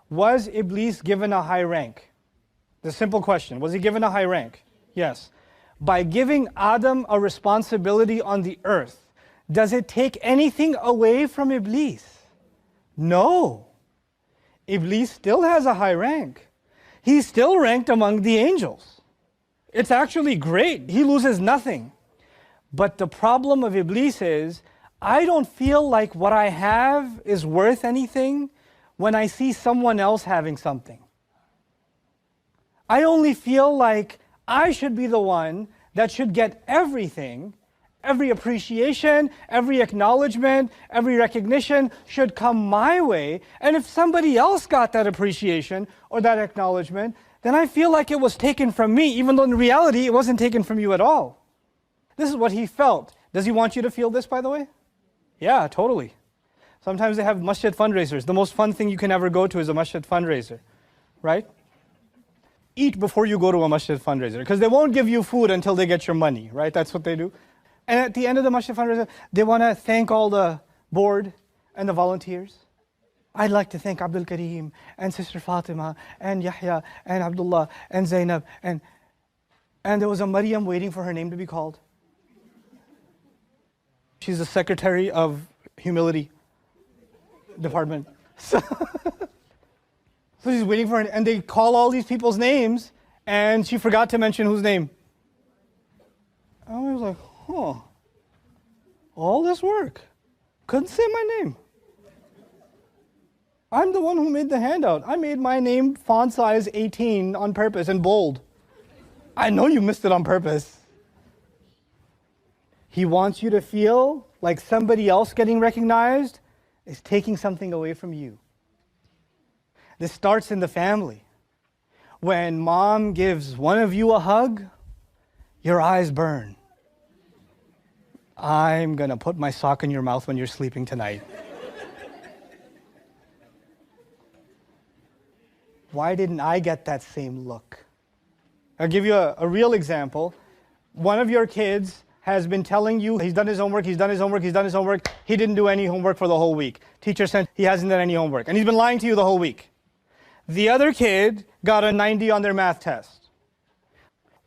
Was Iblees given a high rank? The simple question, was he given a high rank? Yes. By giving Adam a responsibility on the earth, does it take anything away from Iblees? No. Iblees still has a high rank. He's still ranked among the angels. It's actually great. He loses nothing. But the problem of Iblees is, I don't feel like what I have is worth anything when I see someone else having something. I only feel like I should be the one that should get everything, every appreciation, every acknowledgement, every recognition should come my way. And if somebody else got that appreciation or that acknowledgement, then I feel like it was taken from me, even though in reality it wasn't taken from you at all. This is what he felt. Does he want you to feel this, by the way? Yeah, totally. Sometimes they have masjid fundraisers. The most fun thing you can ever go to is a masjid fundraiser, right? Eat before you go to a masjid fundraiser, because they won't give you food until they get your money, right? That's what they do. And at the end of the masjid fundraiser, they want to thank all the board and the volunteers. I'd like to thank Abdul Kareem and Sister Fatima and Yahya and Abdullah and Zainab. And there was a Maryam waiting for her name to be called. She's the secretary of humility department. So she's waiting for her, and they call all these people's names, and she forgot to mention whose name. I was like, huh, all this work, couldn't say my name. I'm the one who made the handout. I made my name font size 18 on purpose and bold. I know you missed it on purpose. He wants you to feel like somebody else getting recognized is taking something away from you. This starts in the family. When mom gives one of you a hug, your eyes burn. I'm going to put my sock in your mouth when you're sleeping tonight. Why didn't I get that same look? I'll give you a real example. One of your kids has been telling you he's done his homework, he's done his homework, he's done his homework. He didn't do any homework for the whole week. Teacher said he hasn't done any homework. And he's been lying to you the whole week. The other kid got a 90 on their math test.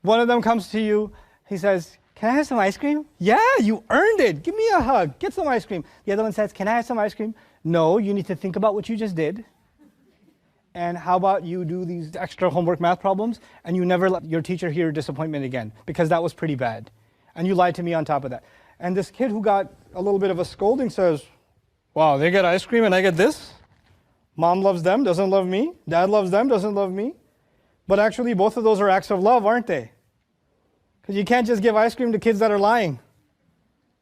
One of them comes to you, he says, can I have some ice cream? Yeah, you earned it. Give me a hug. Get some ice cream. The other one says, can I have some ice cream? No, you need to think about what you just did. And how about you do these extra homework math problems and you never let your teacher hear disappointment again, because that was pretty bad. And you lied to me on top of that. And this kid who got a little bit of a scolding says, wow, they get ice cream and I get this? Mom loves them, doesn't love me. Dad loves them, doesn't love me. But actually both of those are acts of love, aren't they? Because you can't just give ice cream to kids that are lying.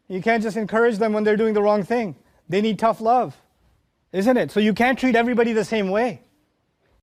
You can't just encourage them when they're doing the wrong thing. They need tough love, isn't it? So you can't treat everybody the same way.